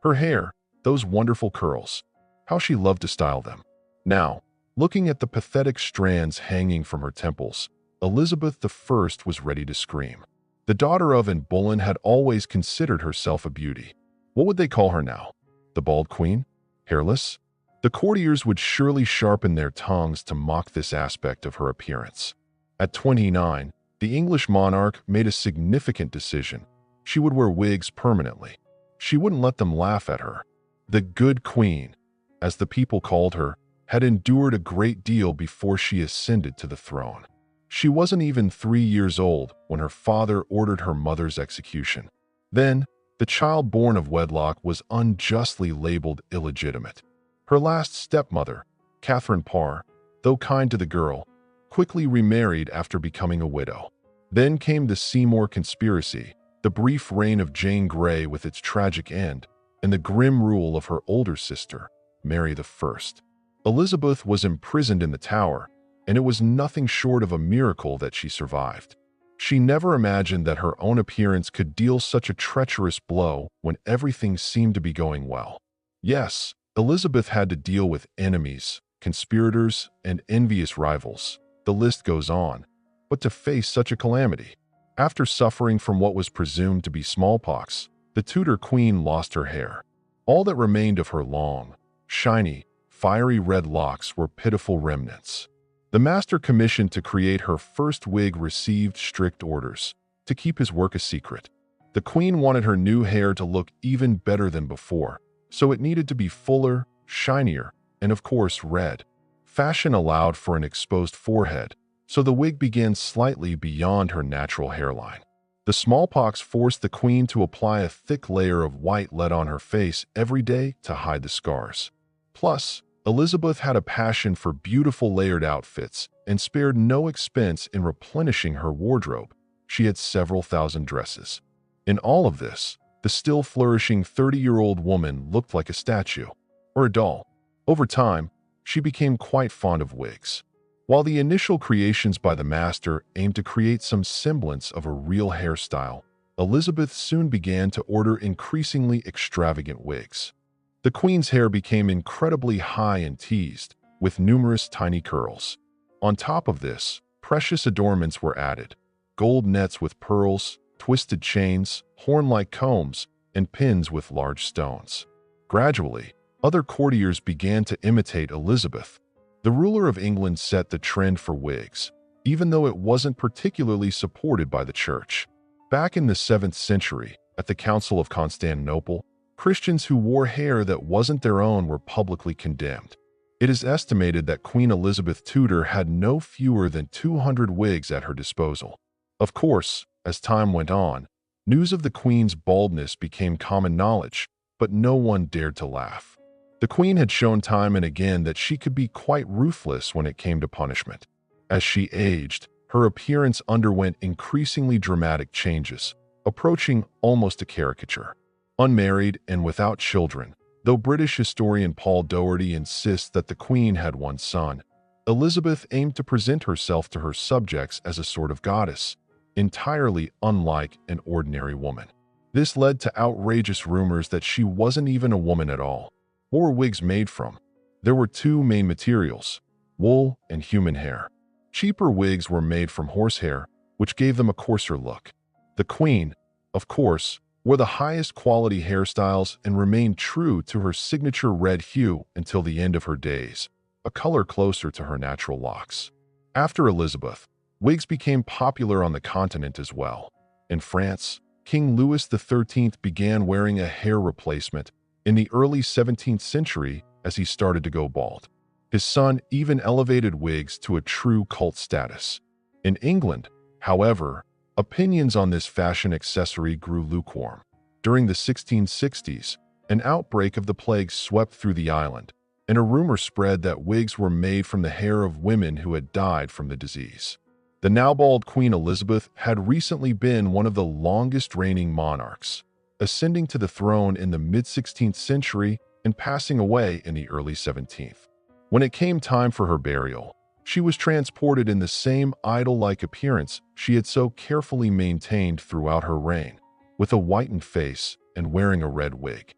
Her hair, those wonderful curls. How she loved to style them. Now, looking at the pathetic strands hanging from her temples, Elizabeth I was ready to scream. The daughter of Anne Boleyn had always considered herself a beauty. What would they call her now? The bald queen? Hairless? The courtiers would surely sharpen their tongues to mock this aspect of her appearance. At 29, the English monarch made a significant decision. She would wear wigs permanently. She wouldn't let them laugh at her. The good queen, as the people called her, had endured a great deal before she ascended to the throne. She wasn't even 3 years old when her father ordered her mother's execution. Then, the child born of wedlock was unjustly labeled illegitimate. Her last stepmother, Catherine Parr, though kind to the girl, quickly remarried after becoming a widow. Then came the Seymour conspiracy, the brief reign of Jane Grey with its tragic end, and the grim rule of her older sister, Mary I. Elizabeth was imprisoned in the Tower, and it was nothing short of a miracle that she survived. She never imagined that her own appearance could deal such a treacherous blow when everything seemed to be going well. Yes, Elizabeth had to deal with enemies, conspirators, and envious rivals. The list goes on. But to face such a calamity, after suffering from what was presumed to be smallpox, the Tudor queen lost her hair. All that remained of her long, shiny, fiery red locks were pitiful remnants. The master commissioned to create her first wig received strict orders to keep his work a secret. The queen wanted her new hair to look even better than before, so it needed to be fuller, shinier, and of course red. Fashion allowed for an exposed forehead, so the wig began slightly beyond her natural hairline. The smallpox forced the queen to apply a thick layer of white lead on her face every day to hide the scars. Plus, Elizabeth had a passion for beautiful layered outfits and spared no expense in replenishing her wardrobe. She had several thousand dresses. In all of this, the still flourishing 30-year-old woman looked like a statue, or a doll. Over time, she became quite fond of wigs. While the initial creations by the master aimed to create some semblance of a real hairstyle, Elizabeth soon began to order increasingly extravagant wigs. The queen's hair became incredibly high and teased, with numerous tiny curls. On top of this, precious adornments were added: gold nets with pearls, twisted chains, horn-like combs, and pins with large stones. Gradually, other courtiers began to imitate Elizabeth. The ruler of England set the trend for wigs, even though it wasn't particularly supported by the church. Back in the 7th century, at the Council of Constantinople, Christians who wore hair that wasn't their own were publicly condemned. It is estimated that Queen Elizabeth Tudor had no fewer than 200 wigs at her disposal. Of course, as time went on, news of the Queen's baldness became common knowledge, but no one dared to laugh. The Queen had shown time and again that she could be quite ruthless when it came to punishment. As she aged, her appearance underwent increasingly dramatic changes, approaching almost a caricature. Unmarried and without children, though British historian Paul Doherty insists that the Queen had one son, Elizabeth aimed to present herself to her subjects as a sort of goddess, entirely unlike an ordinary woman. This led to outrageous rumors that she wasn't even a woman at all. What were wigs made from? There were two main materials: wool and human hair. Cheaper wigs were made from horsehair, which gave them a coarser look. The Queen, of course, wore the highest quality hairstyles and remained true to her signature red hue until the end of her days, a color closer to her natural locks. After Elizabeth, wigs became popular on the continent as well. In France, King Louis XIII began wearing a hair replacement in the early 17th century as he started to go bald. His son even elevated wigs to a true cult status. In England, however, opinions on this fashion accessory grew lukewarm. During the 1660s, an outbreak of the plague swept through the island, and a rumor spread that wigs were made from the hair of women who had died from the disease. The now bald Queen Elizabeth had recently been one of the longest reigning monarchs, ascending to the throne in the mid-16th century and passing away in the early 17th. When it came time for her burial, she was transported in the same idol-like appearance she had so carefully maintained throughout her reign, with a whitened face and wearing a red wig.